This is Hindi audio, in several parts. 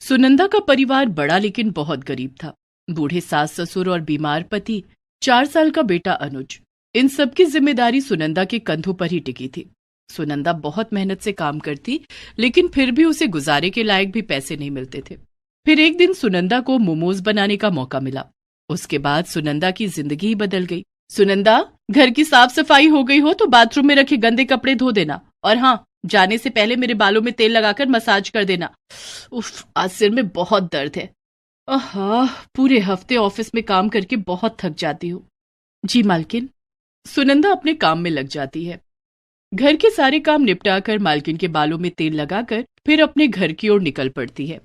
सुनंदा का परिवार बड़ा लेकिन बहुत गरीब था। बूढ़े सास ससुर और बीमार पति, 4 साल का बेटा अनुज, इन सबकी जिम्मेदारी सुनंदा के कंधों पर ही टिकी थी। सुनंदा बहुत मेहनत से काम करती, लेकिन फिर भी उसे गुजारे के लायक भी पैसे नहीं मिलते थे। फिर एक दिन सुनंदा को मोमोज बनाने का मौका मिला। उसके बाद सुनंदा की जिंदगी ही बदल गई। सुनंदा, घर की साफ सफाई हो गई हो तो बाथरूम में रखे गंदे कपड़े धो देना, और हाँ, जाने से पहले मेरे बालों में तेल लगाकर मसाज कर देना। उफ, आज सिर में बहुत दर्द है। आहा, पूरे हफ्ते ऑफिस में काम करके बहुत थक जाती हूँ। जी मालकिन। सुनंदा अपने काम में लग जाती है। घर के सारे काम निपटाकर मालकिन के बालों में तेल लगाकर फिर अपने घर की ओर निकल पड़ती है।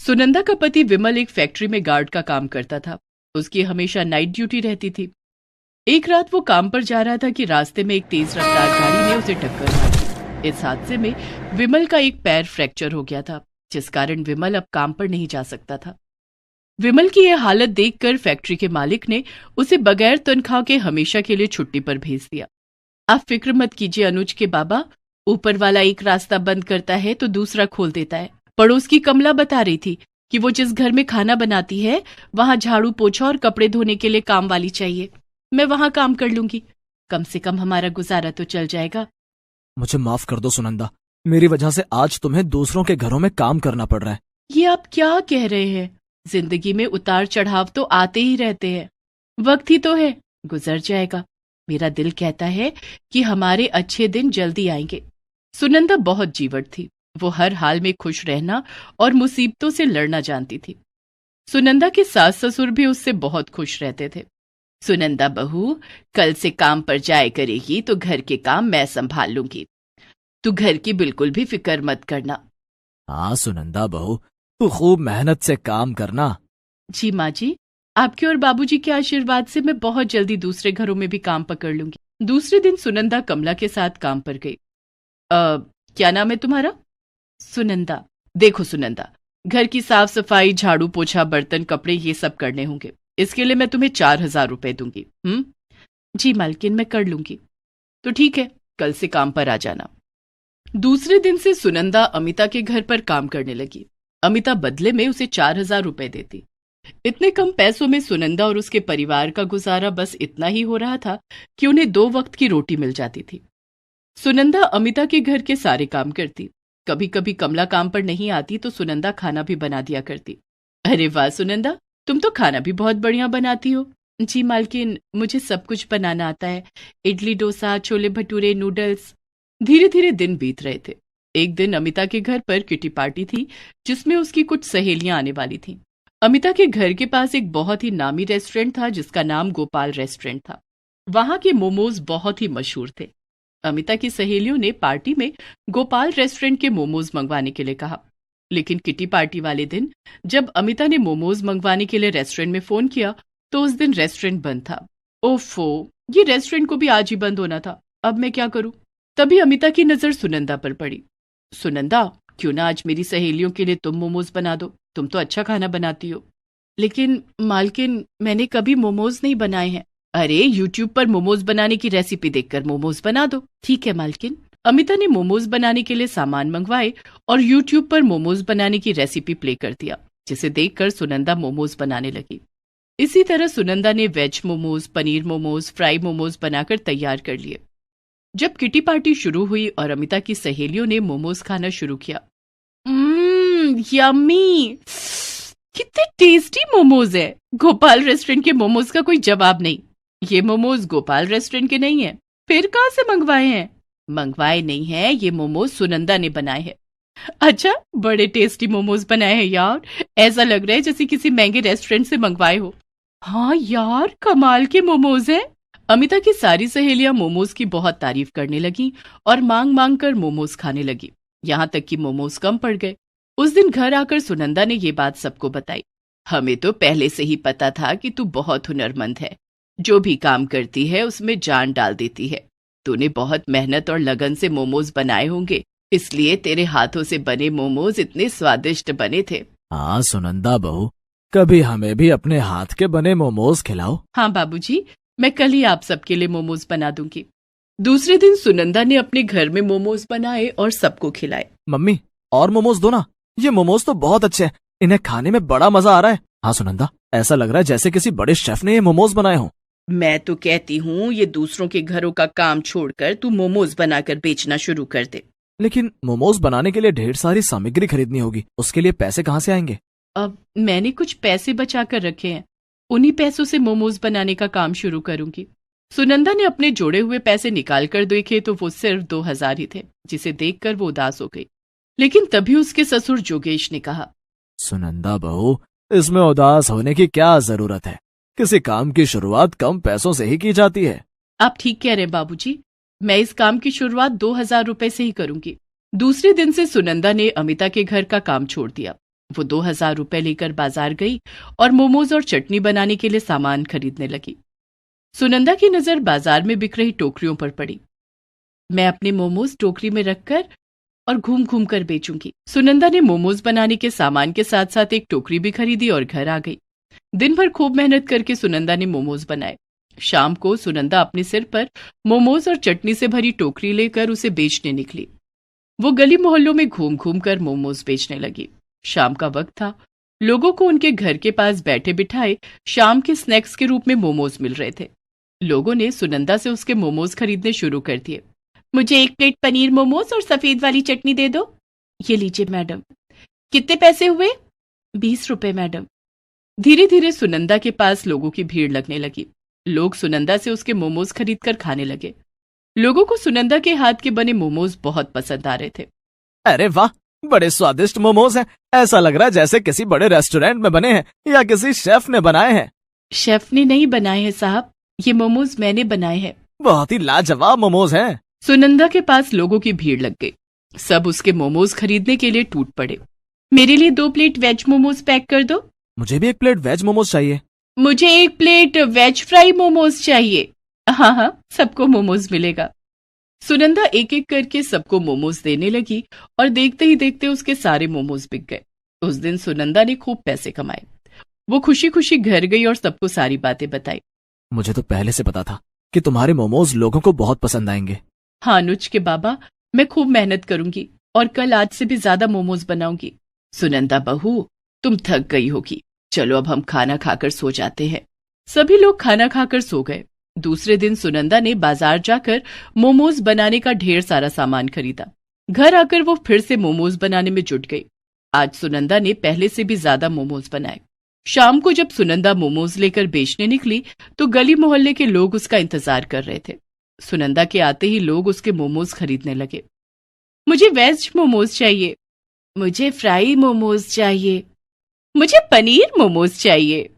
सुनंदा का पति विमल एक फैक्ट्री में गार्ड का काम करता था। उसकी हमेशा नाइट ड्यूटी रहती थी। एक रात वो काम पर जा रहा था कि रास्ते में एक तेज रफ्तार गाड़ी ने उसे टक्कर मार दी। इस हादसे में विमल का एक पैर फ्रैक्चर हो गया था, जिस कारण विमल अब काम पर नहीं जा सकता था। विमल की यह हालत देखकर फैक्ट्री के मालिक ने उसे बगैर तनख्वाह के हमेशा के लिए छुट्टी पर भेज दिया। आप फिक्र मत कीजिए अनुज के बाबा, ऊपर वाला एक रास्ता बंद करता है तो दूसरा खोल देता है। पड़ोस की कमला बता रही थी कि वो जिस घर में खाना बनाती है वहां झाड़ू पोछा और कपड़े धोने के लिए काम वाली चाहिए। मैं वहां काम कर लूंगी, कम से कम हमारा गुजारा तो चल जाएगा। मुझे माफ कर दो सुनंदा, मेरी वजह से आज तुम्हें दूसरों के घरों में काम करना पड़ रहा है। ये आप क्या कह रहे हैं? जिंदगी में उतार चढ़ाव तो आते ही रहते हैं। वक्त ही तो है, गुजर जाएगा। मेरा दिल कहता है कि हमारे अच्छे दिन जल्दी आएंगे। सुनंदा बहुत जीवट थी। वो हर हाल में खुश रहना और मुसीबतों से लड़ना जानती थी। सुनंदा के सास ससुर भी उससे बहुत खुश रहते थे। सुनंदा बहू, कल से काम पर जाए करेगी तो घर के काम मैं संभाल लूंगी। तू घर की बिल्कुल भी फिक्र मत करना। हाँ सुनंदा बहू, तू खूब मेहनत से काम करना। जी माँ जी, आपके और बाबूजी के आशीर्वाद से मैं बहुत जल्दी दूसरे घरों में भी काम पकड़ लूंगी। दूसरे दिन सुनंदा कमला के साथ काम पर गई। क्या नाम है तुम्हारा? सुनंदा। देखो सुनंदा, घर की साफ सफाई, झाड़ू पोछा, बर्तन, कपड़े, ये सब करने होंगे। इसके लिए मैं तुम्हें 4,000 रुपए दूंगी। जी मालकिन, मैं कर लूंगी। तो ठीक है, कल से काम पर आ जाना। दूसरे दिन से सुनंदा अमिता के घर पर काम करने लगी। अमिता बदले में उसे 4,000 रुपए देती। इतने कम पैसों में सुनंदा और उसके परिवार का गुजारा बस इतना ही हो रहा था कि उन्हें 2 वक्त की रोटी मिल जाती थी। सुनंदा अमिता के घर के सारे काम करती। कभी कभी कमला काम पर नहीं आती तो सुनंदा खाना भी बना दिया करती। अरे वाह सुनंदा, तुम तो खाना भी बहुत बढ़िया बनाती हो। जी मालकिन, मुझे सब कुछ बनाना आता है। इडली, डोसा, छोले भटूरे, नूडल्स। धीरे धीरे दिन बीत रहे थे। एक दिन अमिता के घर पर किटी पार्टी थी, जिसमें उसकी कुछ सहेलियां आने वाली थीं। अमिता के घर के पास एक बहुत ही नामी रेस्टोरेंट था जिसका नाम गोपाल रेस्टोरेंट था। वहां के मोमोज बहुत ही मशहूर थे। अमिता की सहेलियों ने पार्टी में गोपाल रेस्टोरेंट के मोमोज मंगवाने के लिए कहा, लेकिन किटी पार्टी वाले दिन जब अमिता ने मोमोज मंगवाने के लिए रेस्टोरेंट में फोन किया तो उस दिन रेस्टोरेंट बंद था। ओफो, ये रेस्टोरेंट को भी आज ही बंद होना था। अब मैं क्या करूं? तभी अमिता की नजर सुनंदा पर पड़ी। सुनंदा, क्यों ना आज मेरी सहेलियों के लिए तुम मोमोज बना दो, तुम तो अच्छा खाना बनाती हो। लेकिन मालकिन, मैंने कभी मोमोज नहीं बनाए हैं। अरे यूट्यूब पर मोमोज बनाने की रेसिपी देखकर मोमोज बना दो। ठीक है मालकिन। अमिता ने मोमोज बनाने के लिए सामान मंगवाए और यूट्यूब पर मोमोज बनाने की रेसिपी प्ले कर दिया, जिसे देखकर सुनंदा मोमोज बनाने लगी। इसी तरह सुनंदा ने वेज मोमोज, पनीर मोमोज, फ्राई मोमोज बनाकर तैयार कर लिए। जब किटी पार्टी शुरू हुई और अमिता की सहेलियों ने मोमोज खाना शुरू किया, यम्मी, कितने टेस्टी मोमोज है। गोपाल रेस्टोरेंट के मोमोज का कोई जवाब नहीं। ये मोमोज गोपाल रेस्टोरेंट के नहीं है, फिर कहां से मंगवाए हैं? मंगवाए नहीं है, ये मोमोज सुनंदा ने बनाए हैं। अच्छा, बड़े टेस्टी मोमोज बनाए हैं यार। ऐसा लग रहा है जैसे किसी महंगे रेस्टोरेंट से मंगवाए हो। हाँ यार, कमाल के मोमोज हैं। अमिता की सारी सहेलियां मोमोज की बहुत तारीफ करने लगी और मांग मांग कर मोमोज खाने लगी, यहाँ तक कि मोमोज कम पड़ गए। उस दिन घर आकर सुनंदा ने ये बात सबको बताई। हमें तो पहले से ही पता था कि तू बहुत हुनरमंद है, जो भी काम करती है उसमें जान डाल देती है। तूने बहुत मेहनत और लगन से मोमोज बनाए होंगे, इसलिए तेरे हाथों से बने मोमोज इतने स्वादिष्ट बने थे। हाँ सुनंदा बहू, कभी हमें भी अपने हाथ के बने मोमोज खिलाओ। हाँ बाबूजी, मैं कल ही आप सबके लिए मोमोज बना दूंगी। दूसरे दिन सुनंदा ने अपने घर में मोमोज बनाए और सबको खिलाए। मम्मी, और मोमोज दो ना, ये मोमोज तो बहुत अच्छे हैं, इन्हें खाने में बड़ा मजा आ रहा है। हाँ सुनंदा, ऐसा लग रहा है जैसे किसी बड़े शेफ ने ये मोमोज बनाए हों। मैं तो कहती हूँ ये दूसरों के घरों का काम छोड़कर तू मोमोज बनाकर बेचना शुरू कर दे। लेकिन मोमोज बनाने के लिए ढेर सारी सामग्री खरीदनी होगी, उसके लिए पैसे कहाँ से आएंगे? अब मैंने कुछ पैसे बचा कर रखे हैं, उन्हीं पैसों से मोमोज बनाने का काम शुरू करूंगी। सुनंदा ने अपने जोड़े हुए पैसे निकाल कर देखे तो वो सिर्फ 2,000 ही थे, जिसे देखकर वो उदास हो गई। लेकिन तभी उसके ससुर जोगेश ने कहा, सुनंदा बहू, इसमें उदास होने की क्या जरूरत है? किसी काम की शुरुआत कम पैसों से ही की जाती है। आप ठीक कह रहे बाबूजी, मैं इस काम की शुरुआत 2,000 रुपए से ही करूंगी। दूसरे दिन से सुनंदा ने अमिता के घर का काम छोड़ दिया। वो 2,000 रुपए लेकर बाजार गई और मोमोज और चटनी बनाने के लिए सामान खरीदने लगी। सुनंदा की नजर बाजार में बिक रही टोकरियों पर पड़ी। मैं अपने मोमोज टोकरी में रखकर और घूम घूम कर बेचूंगी। सुनंदा ने मोमोज बनाने के सामान के साथ साथ एक टोकरी भी खरीदी और घर आ गई। दिन भर खूब मेहनत करके सुनंदा ने मोमोज बनाए। शाम को सुनंदा अपने सिर पर मोमोज और चटनी से भरी टोकरी लेकर उसे बेचने निकली। वो गली मोहल्लों में घूम घूम कर मोमोज बेचने लगी। शाम का वक्त था। लोगों को उनके घर के पास बैठे बिठाए शाम के स्नैक्स के रूप में मोमोज मिल रहे थे। लोगों ने सुनंदा से उसके मोमोज खरीदने शुरू कर दिए। मुझे 1 प्लेट पनीर मोमोज और सफेद वाली चटनी दे दो। ये लीजिए मैडम। कितने पैसे हुए? 20 रुपए मैडम। धीरे धीरे सुनंदा के पास लोगों की भीड़ लगने लगी। लोग सुनंदा से उसके मोमोज खरीदकर खाने लगे। लोगों को सुनंदा के हाथ के बने मोमोज बहुत पसंद आ रहे थे। अरे वाह, बड़े स्वादिष्ट मोमोज हैं। ऐसा लग रहा है जैसे किसी बड़े रेस्टोरेंट में बने हैं या किसी शेफ ने बनाए हैं। शेफ ने नहीं बनाए हैं साहब, ये मोमोज मैंने बनाए हैं। बहुत ही लाजवाब मोमोज हैं। सुनंदा के पास लोगों की भीड़ लग गई। सब उसके मोमोज खरीदने के लिए टूट पड़े। मेरे लिए 2 प्लेट वेज मोमोज पैक कर दो। मुझे भी 1 प्लेट वेज मोमोज चाहिए। मुझे 1 प्लेट वेज फ्राई मोमोज चाहिए। हाँ हाँ, सबको मोमोज मिलेगा। सुनंदा एक एक करके सबको मोमोज देने लगी और देखते ही देखते उसके सारे मोमोज बिक गए। उस दिन सुनंदा ने खूब पैसे कमाए। वो खुशी खुशी घर गई और सबको सारी बातें बताई। मुझे तो पहले से पता था कि तुम्हारे मोमोज लोगों को बहुत पसंद आएंगे। हाँ अनुज के बाबा, मैं खूब मेहनत करूंगी और कल आज से भी ज्यादा मोमोज बनाऊंगी। सुनंदा बहू, तुम थक गई होगी, चलो अब हम खाना खाकर सो जाते हैं। सभी लोग खाना खाकर सो गए। दूसरे दिन सुनंदा ने बाजार जाकर मोमोज बनाने का ढेर सारा सामान खरीदा। घर आकर वो फिर से मोमोज बनाने में जुट गई। आज सुनंदा ने पहले से भी ज्यादा मोमोज बनाए। शाम को जब सुनंदा मोमोज लेकर बेचने निकली तो गली मोहल्ले के लोग उसका इंतजार कर रहे थे। सुनंदा के आते ही लोग उसके मोमोज खरीदने लगे। मुझे वेज मोमोज चाहिए। मुझे फ्राई मोमोज चाहिए। मुझे पनीर मोमोज चाहिए।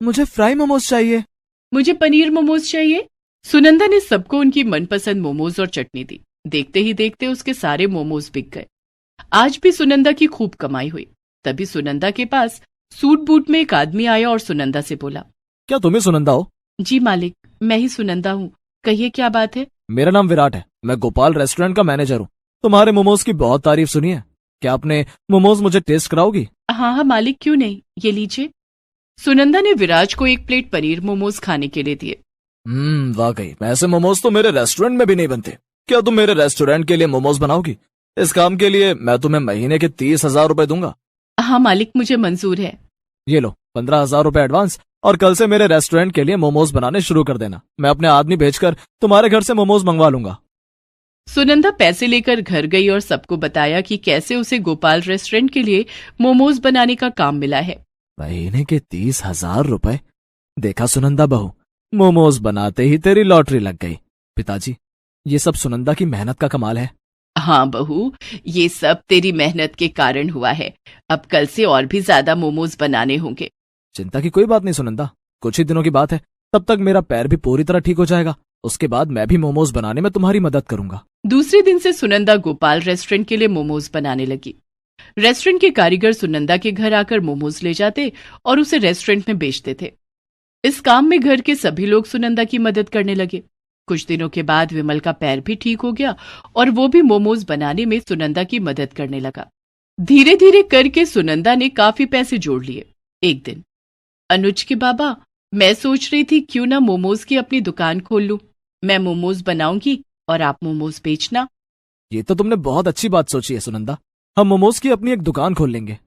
मुझे फ्राई मोमोज चाहिए। मुझे पनीर मोमोज चाहिए। सुनंदा ने सबको उनकी मनपसंद मोमोज और चटनी दी। देखते ही देखते उसके सारे मोमोज बिक गए। आज भी सुनंदा की खूब कमाई हुई। तभी सुनंदा के पास सूट बूट में एक आदमी आया और सुनंदा से बोला, क्या तुम ही सुनंदा हो? जी मालिक, मैं ही सुनंदा हूँ, कहिए क्या बात है? मेरा नाम विराट है, मैं गोपाल रेस्टोरेंट का मैनेजर हूँ। तुम्हारे मोमोज की बहुत तारीफ सुनी है, क्या अपने मोमोज मुझे टेस्ट कराओगी? हाँ हाँ मालिक, क्यों नहीं, ये लीजिए। सुनंदा ने विराज को 1 प्लेट पनीर मोमोज खाने के लिए दिए। वाकई ऐसे मोमोज तो मेरे रेस्टोरेंट में भी नहीं बनते। क्या तुम मेरे रेस्टोरेंट के लिए मोमोज बनाओगी? इस काम के लिए मैं तुम्हें महीने के 30,000 रुपए दूंगा। हाँ मालिक, मुझे मंजूर है। ये लो 15,000 रुपए एडवांस, और कल से मेरे रेस्टोरेंट के लिए मोमोज बनाने शुरू कर देना। मैं अपने आदमी भेजकर तुम्हारे घर से मोमोज मंगवा लूंगा। सुनंदा पैसे लेकर घर गई और सबको बताया कि कैसे उसे गोपाल रेस्टोरेंट के लिए मोमोज बनाने का काम मिला है। महीने के 30,000 रुपए। देखा सुनंदा बहू, मोमोज बनाते ही तेरी लॉटरी लग गई। पिताजी, ये सब सुनंदा की मेहनत का कमाल है। हाँ बहू, ये सब तेरी मेहनत के कारण हुआ है। अब कल से और भी ज्यादा मोमोज बनाने होंगे। चिंता की कोई बात नहीं सुनंदा, कुछ ही दिनों की बात है, तब तक मेरा पैर भी पूरी तरह ठीक हो जाएगा। उसके बाद मैं भी मोमोज बनाने में तुम्हारी मदद करूंगा। दूसरे दिन से सुनंदा गोपाल रेस्टोरेंट के लिए मोमोज बनाने लगी। रेस्टोरेंट के कारीगर सुनंदा के घर आकर मोमोज ले जाते और उसे रेस्टोरेंट में बेचते थे। इस काम में घर के सभी लोग सुनंदा की मदद करने लगे। कुछ दिनों के बाद विमल का पैर भी ठीक हो गया और वो भी मोमोज बनाने में सुनंदा की मदद करने लगा। धीरे धीरे करके सुनंदा ने काफी पैसे जोड़ लिए। एक दिन, अनुज के बाबा, मैं सोच रही थी क्यों ना मोमोज की अपनी दुकान खोल लूं। मैं मोमोज बनाऊंगी और आप मोमोज बेचना। ये तो तुमने बहुत अच्छी बात सोची है सुनंदा, हम मोमोज की अपनी एक दुकान खोल लेंगे।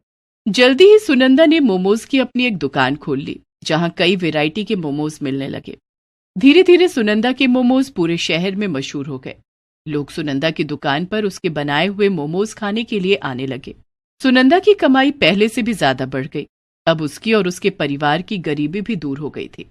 जल्दी ही सुनंदा ने मोमोज की अपनी एक दुकान खोल ली, जहां कई वैरायटी के मोमोज मिलने लगे। धीरे धीरे सुनंदा के मोमोज पूरे शहर में मशहूर हो गए। लोग सुनंदा की दुकान पर उसके बनाए हुए मोमोज खाने के लिए आने लगे। सुनंदा की कमाई पहले से भी ज्यादा बढ़ गई। अब उसकी और उसके परिवार की गरीबी भी दूर हो गई थी।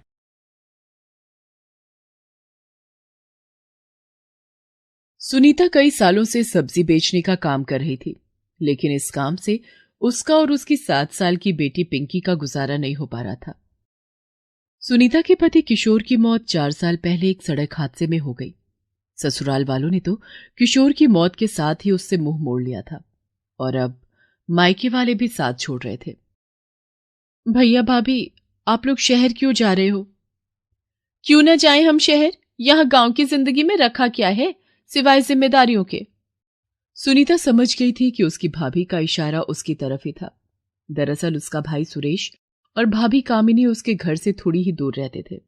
सुनीता कई सालों से सब्जी बेचने का काम कर रही थी, लेकिन इस काम से उसका और उसकी 7 साल की बेटी पिंकी का गुजारा नहीं हो पा रहा था। सुनीता के पति किशोर की मौत 4 साल पहले एक सड़क हादसे में हो गई। ससुराल वालों ने तो किशोर की मौत के साथ ही उससे मुंह मोड़ लिया था, और अब मायके वाले भी साथ छोड़ रहे थे। भैया भाभी, आप लोग शहर क्यों जा रहे हो? क्यों ना जाएं हम शहर? यहां गांव की जिंदगी में रखा क्या है सिवाय जिम्मेदारियों के? सुनीता समझ गई थी कि उसकी भाभी का इशारा उसकी तरफ ही था। दरअसल उसका भाई सुरेश और भाभी कामिनी उसके घर से थोड़ी ही दूर रहते थे।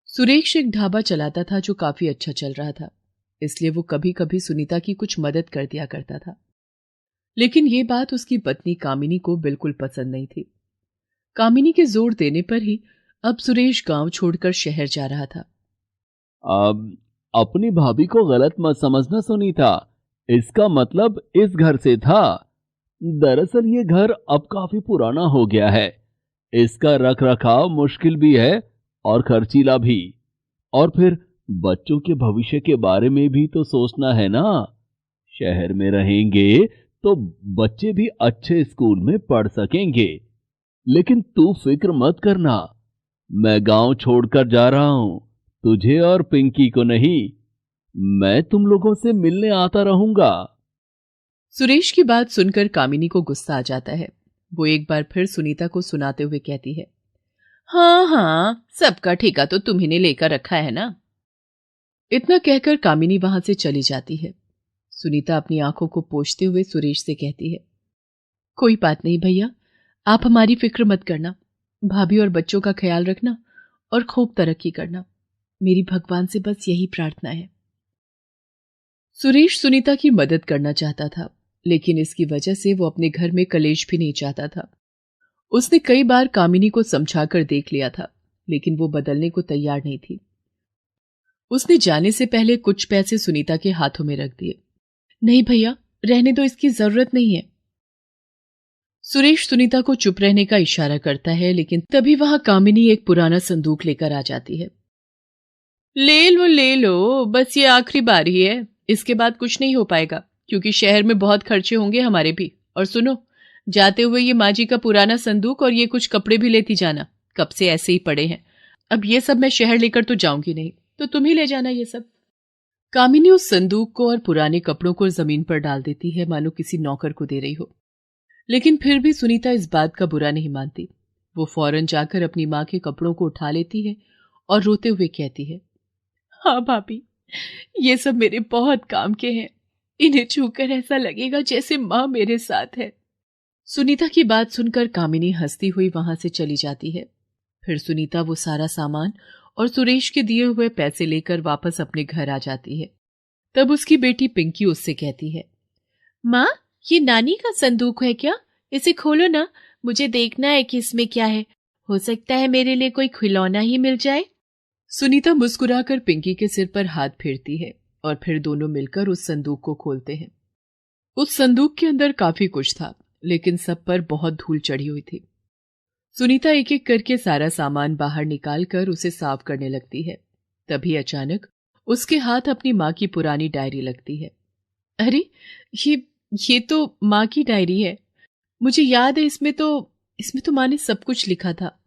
सुरेश एक ढाबा चलाता था जो काफी अच्छा चल रहा था, इसलिए वो कभी कभी सुनीता की कुछ मदद कर दिया करता था। लेकिन ये बात उसकी पत्नी कामिनी को बिल्कुल पसंद नहीं थी। कामिनी के जोर देने पर ही अब सुरेश गांव छोड़कर शहर जा रहा था। अब अपनी भाभी को गलत मत समझना सुनीता, इसका मतलब इस घर से था। दरअसल ये घर अब काफी पुराना हो गया है। इसका रख रखाव मुश्किल भी है और खर्चीला भी। और फिर बच्चों के भविष्य के बारे में भी तो सोचना है ना। शहर में रहेंगे तो बच्चे भी अच्छे स्कूल में पढ़ सकेंगे। लेकिन तू फिक्र मत करना, मैं गांव छोड़कर जा रहा हूं, तुझे और पिंकी को नहीं। मैं तुम लोगों से मिलने आता रहूंगा। सुरेश की बात सुनकर कामिनी को गुस्सा आ जाता है। वो एक बार फिर सुनीता को सुनाते हुए कहती है, हाँ हाँ, सबका ठेका तो तुम्ही ने लेकर रखा है ना। इतना कहकर कामिनी वहां से चली जाती है। सुनीता अपनी आंखों को पोंछते हुए सुरेश से कहती है, कोई बात नहीं भैया, आप हमारी फिक्र मत करना। भाभी और बच्चों का ख्याल रखना और खूब तरक्की करना। मेरी भगवान से बस यही प्रार्थना है। सुरेश सुनीता की मदद करना चाहता था, लेकिन इसकी वजह से वो अपने घर में कलेश भी नहीं चाहता था। उसने कई बार कामिनी को समझाकर देख लिया था, लेकिन वो बदलने को तैयार नहीं थी। उसने जाने से पहले कुछ पैसे सुनीता के हाथों में रख दिए। नहीं भैया, रहने दो, इसकी जरूरत नहीं है। सुरेश सुनीता को चुप रहने का इशारा करता है, लेकिन तभी वहां कामिनी एक पुराना संदूक लेकर आ जाती है। ले लो, बस ये आखिरी बारी है। इसके बाद कुछ नहीं हो पाएगा, क्योंकि शहर में बहुत खर्चे होंगे हमारे भी। और सुनो, जाते हुए ये माँ जी का पुराना संदूक और ये कुछ कपड़े भी लेती जाना, कब से ऐसे ही पड़े हैं। अब ये सब मैं शहर लेकर तो जाऊंगी नहीं, तो तुम ही ले जाना ये सब। कामिनी उस संदूक को और पुराने कपड़ों को जमीन पर डाल देती है, मानो किसी नौकर को दे रही हो। लेकिन फिर भी सुनीता इस बात का बुरा नहीं मानती। वो फौरन जाकर अपनी माँ के कपड़ों को उठा लेती है और रोते हुए कहती है, हाँ भाभी, ये सब मेरे बहुत काम के हैं। इन्हें छूकर ऐसा लगेगा जैसे माँ मेरे साथ है। सुनीता की बात सुनकर कामिनी हंसती हुई वहां से चली जाती है। फिर सुनीता वो सारा सामान और सुरेश के दिए हुए पैसे लेकर वापस अपने घर आ जाती है। तब उसकी बेटी पिंकी उससे कहती है, माँ, ये नानी का संदूक है क्या? इसे खोलो ना, मुझे देखना है कि इसमें क्या है। हो सकता है मेरे लिए कोई खिलौना ही मिल जाए। सुनीता मुस्कुराकर पिंकी के सिर पर हाथ फेरती है और फिर दोनों मिलकर उस संदूक को खोलते हैं। उस संदूक के अंदर काफी कुछ था, लेकिन सब पर बहुत धूल चढ़ी हुई थी। सुनीता एक एक करके सारा सामान बाहर निकालकर उसे साफ करने लगती है। तभी अचानक उसके हाथ अपनी माँ की पुरानी डायरी लगती है। अरे, ये तो माँ की डायरी है। मुझे याद है, इसमें तो माँ ने सब कुछ लिखा था।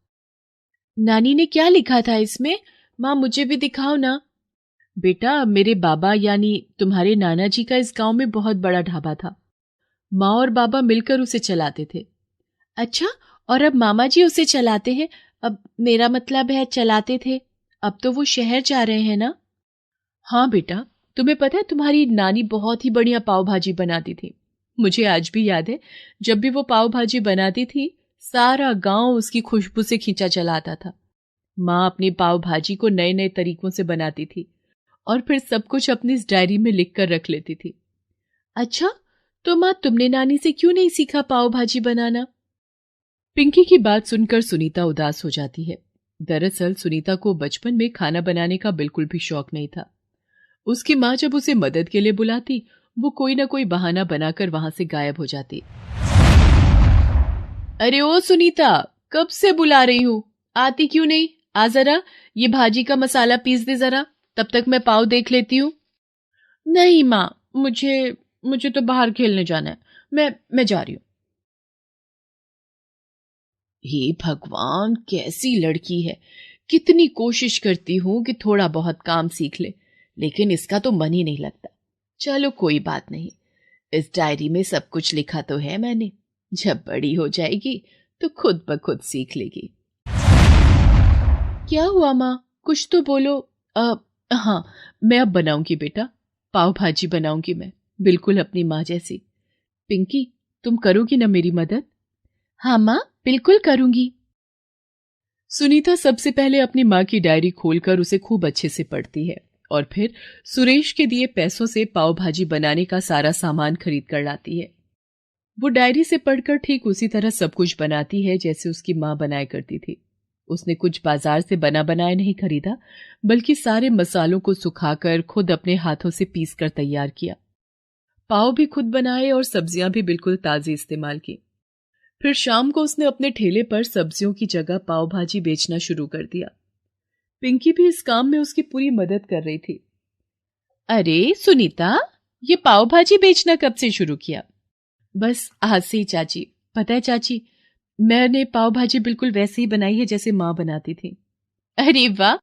नानी ने क्या लिखा था इसमें? माँ, मुझे भी दिखाओ ना। बेटा, मेरे बाबा यानी तुम्हारे नाना जी का इस गांव में बहुत बड़ा ढाबा था। माँ और बाबा मिलकर उसे चलाते थे। अच्छा, और अब मामा जी उसे चलाते हैं? अब मेरा मतलब है चलाते थे। अब तो वो शहर जा रहे हैं ना? हाँ बेटा, तुम्हें पता है तुम्हारी नानी बहुत ही बढ़िया पाव भाजी बनाती थी। मुझे आज भी याद है, जब भी वो पाव भाजी बनाती थी, सारा गांव उसकी खुशबू से खींचा चला आता था। माँ अपनी पाव भाजी को नए नए तरीकों से बनाती थी और फिर सब कुछ अपनी इस डायरी में लिख कर रख लेती थी। अच्छा, तो माँ, तुमने नानी से क्यों नहीं सीखा पाव भाजी बनाना? पिंकी की बात सुनकर सुनीता उदास हो जाती है। दरअसल सुनीता को बचपन में खाना बनाने का बिल्कुल भी शौक नहीं था। उसकी माँ जब उसे मदद के लिए बुलाती, वो कोई ना कोई बहाना बनाकर वहां से गायब हो जाती। अरे ओ सुनीता, कब से बुला रही हूं, आती क्यों नहीं? आ जरा, ये भाजी का मसाला पीस दे जरा, तब तक मैं पाव देख लेती हूँ। नहीं माँ, मुझे मुझे तो बाहर खेलने जाना है, मैं जा रही हूँ। हे भगवान, कैसी लड़की है! कितनी कोशिश करती हूं कि थोड़ा बहुत काम सीख ले, लेकिन इसका तो मन ही नहीं लगता। चलो कोई बात नहीं, इस डायरी में सब कुछ लिखा तो है मैंने, जब बड़ी हो जाएगी तो खुद ब खुद सीख लेगी। क्या हुआ माँ, कुछ तो बोलो। हाँ, मैं अब बनाऊंगी बेटा, पाव भाजी बनाऊंगी मैं, बिल्कुल अपनी माँ जैसी। पिंकी, तुम करोगी ना मेरी मदद? हाँ माँ, बिल्कुल करूंगी। सुनीता सबसे पहले अपनी माँ की डायरी खोलकर उसे खूब अच्छे से पढ़ती है और फिर सुरेश के दिए पैसों से पाव भाजी बनाने का सारा सामान खरीद कर लाती है। वो डायरी से पढ़कर ठीक उसी तरह सब कुछ बनाती है जैसे उसकी माँ बनाया करती थी। उसने कुछ बाजार से बना बनाया नहीं खरीदा, बल्कि सारे मसालों को सुखाकर खुद अपने हाथों से पीस कर तैयार किया। पाव भी खुद बनाए और सब्जियां भी बिल्कुल ताजी इस्तेमाल की। फिर शाम को उसने अपने ठेले पर सब्जियों की जगह पाव भाजी बेचना शुरू कर दिया। पिंकी भी इस काम में उसकी पूरी मदद कर रही थी। अरे सुनीता, ये पाव भाजी बेचना कब से शुरू किया? बस आज से ही चाची। पता है चाची, मैंने पाव भाजी बिल्कुल वैसे ही बनाई है जैसे माँ बनाती थी। अरे वाह,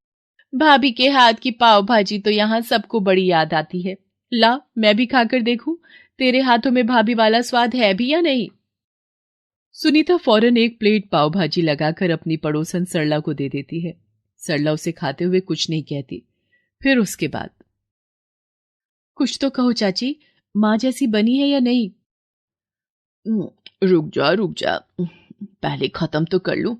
भाभी के हाथ की पाव भाजी तो यहाँ सबको बड़ी याद आती है। ला, मैं भी खाकर देखूं, तेरे हाथों में भाभी वाला स्वाद है भी या नहीं। सुनीता फौरन एक प्लेट पाव भाजी लगाकर अपनी पड़ोसन सरला को दे देती है। सरला उसे खाते हुए कुछ नहीं कहती। फिर उसके बाद, कुछ तो कहो चाची, माँ जैसी बनी है या नहीं? रुक जा रुक जा, पहले खत्म तो कर लूं।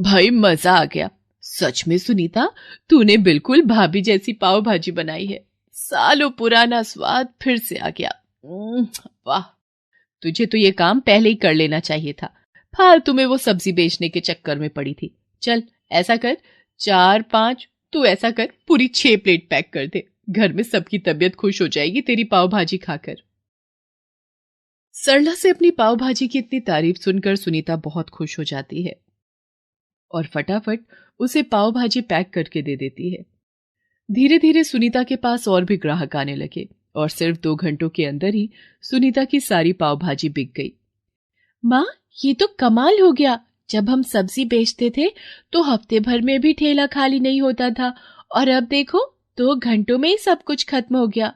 भाई मजा आ गया सच में सुनीता, तूने बिल्कुल भाभी जैसी पाव भाजी बनाई है। सालों पुराना स्वाद फिर से आ गया। वाह, तुझे तो ये काम पहले ही कर लेना चाहिए था, फालतू में वो सब्जी बेचने के चक्कर में पड़ी थी। चल ऐसा कर, 4-5, तू ऐसा कर पूरी 6 प्लेट पैक कर दे, घर में सबकी तबीयत खुश हो जाएगी तेरी पाव भाजी खाकर। सरला से अपनी पाव भाजी की इतनी तारीफ सुनकर सुनीता बहुत खुश हो जाती है और फटाफट उसे पाव भाजी पैक करके दे देती है। धीरे धीरे सुनीता के पास और भी ग्राहक आने लगे और सिर्फ 2 घंटों के अंदर ही सुनीता की सारी पाव भाजी बिक गई। माँ, ये तो कमाल हो गया। जब हम सब्जी बेचते थे तो हफ्ते भर में भी ठेला खाली नहीं होता था, और अब देखो 2 घंटों में ही सब कुछ खत्म हो गया।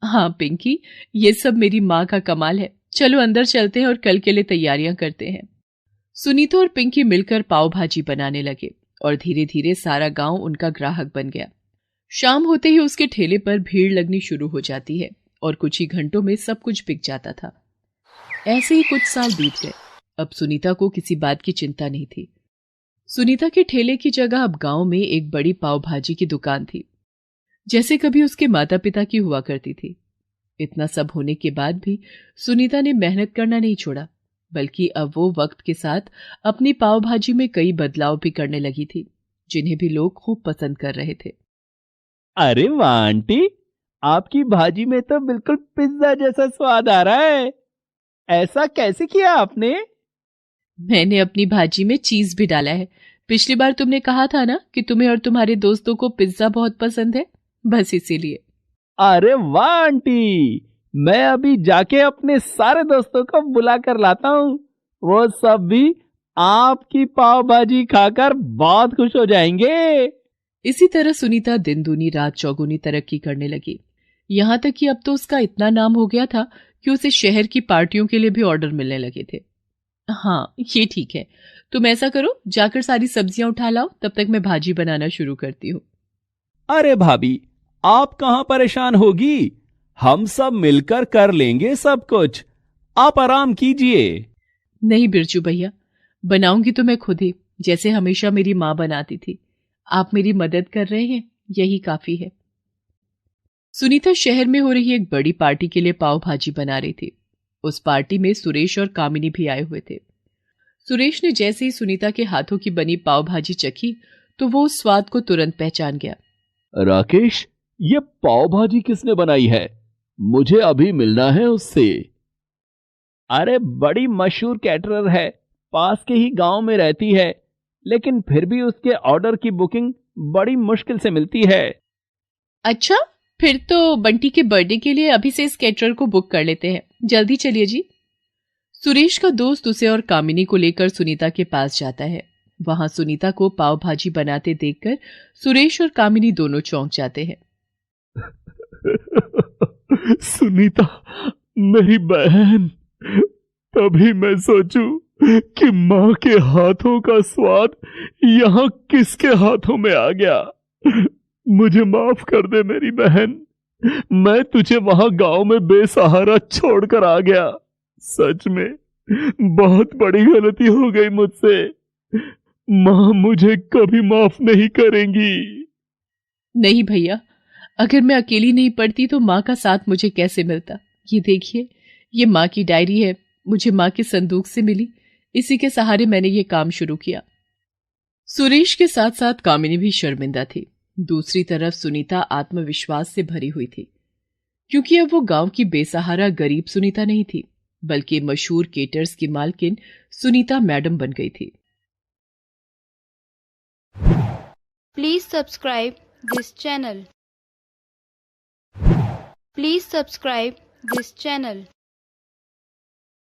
हाँ पिंकी, ये सब मेरी माँ का कमाल है। चलो अंदर चलते हैं और कल के लिए तैयारियां करते हैं। सुनीता और पिंकी मिलकर पाव भाजी बनाने लगे और धीरे धीरे सारा गांव उनका ग्राहक बन गया। शाम होते ही उसके ठेले पर भीड़ लगनी शुरू हो जाती है और कुछ ही घंटों में सब कुछ बिक जाता था। ऐसे ही कुछ साल बीत गए। अब सुनीता को किसी बात की चिंता नहीं थी। सुनीता के ठेले की जगह अब गांव में एक बड़ी पाव भाजी की दुकान थी, जैसे कभी उसके माता पिता की हुआ करती थी। इतना सब होने के बाद भी सुनीता ने मेहनत करना नहीं छोड़ा, बल्कि अब वो वक्त के साथ अपनी पाव भाजी में कई बदलाव भी करने लगी थी, जिन्हें भी लोग खूब पसंद कर रहे थे। अरे वाह आंटी, आपकी भाजी में तो बिल्कुल पिज्जा जैसा स्वाद आ रहा है। ऐसा कैसे किया आपने? मैंने अपनी भाजी में चीज भी डाला है। पिछली बार तुमने कहा था ना कि तुम्हें और तुम्हारे दोस्तों को पिज्जा बहुत पसंद है, बस इसीलिए। अरे वाह आंटी, मैं अभी जाके अपने सारे दोस्तों को बुला कर लाता हूँ। वो सब भी आपकी पाव भाजी खाकर बहुत खुश हो जाएंगे। इसी तरह सुनीता दिन दूनी रात चौगुनी तरक्की करने लगी। यहां तक कि अब तो उसका इतना नाम हो गया था कि उसे शहर की पार्टियों के लिए भी ऑर्डर मिलने लगे थे। हाँ, ये ठीक है। तुम ऐसा करो, जाकर सारी सब्जियां उठा लाओ, तब तक मैं भाजी बनाना शुरू करती हूँ। अरे भाभी, आप कहाँ परेशान होगी, हम सब मिलकर कर लेंगे सब कुछ। आप आराम कीजिए। नहीं बिरजू भैया, बनाऊंगी तो मैं खुद ही, जैसे हमेशा मेरी माँ बनाती थी। आप मेरी मदद कर रहे हैं, यही काफी है। सुनीता शहर में हो रही एक बड़ी पार्टी के लिए पाव भाजी बना रही थी। उस पार्टी में सुरेश और कामिनी भी आए हुए थे। सुरेश ने जैसे ही सुनीता के हाथों की बनी पाव भाजी चखी तो वो उस स्वाद को तुरंत पहचान गया। राकेश, ये पाव भाजी किसने बनाई है? मुझे अभी मिलना है उससे। अरे बड़ी मशहूर कैटरर है, पास के ही गांव में रहती है, लेकिन फिर भी उसके ऑर्डर की बुकिंग बड़ी मुश्किल से मिलती है। अच्छा, फिर तो बंटी के बर्थडे के लिए अभी से इस कैटरर को बुक कर लेते हैं। जल्दी चलिए जी। सुरेश का दोस्त उसे और कामिनी को लेकर सुनीता के पास जाता है। वहां सुनीता को पाव भाजी बनाते देखकर सुरेश और कामिनी दोनों चौंक जाते हैं। सुनीता, मेरी बहन, तभी मैं सोचूं कि माँ के हाथों का स्वाद यहाँ किसके हाथों में आ गया। मुझे माफ कर दे मेरी बहन, मैं तुझे वहां गांव में बेसहारा छोड़कर आ गया। सच में बहुत बड़ी गलती हो गई मुझसे। माँ मुझे कभी माफ नहीं करेंगी। नहीं भैया, अगर मैं अकेली नहीं पढ़ती तो माँ का साथ मुझे कैसे मिलता। ये देखिए, ये माँ की डायरी है, मुझे माँ के संदूक से मिली, इसी के सहारे मैंने ये काम शुरू किया। सुरेश के साथ साथ कामिनी भी शर्मिंदा थी। दूसरी तरफ सुनीता आत्मविश्वास से भरी हुई थी, क्योंकि अब वो गांव की बेसहारा गरीब सुनीता नहीं थी, बल्कि मशहूर केटर्स की मालकिन सुनीता मैडम बन गई थी। Please subscribe this channel. Please subscribe this channel.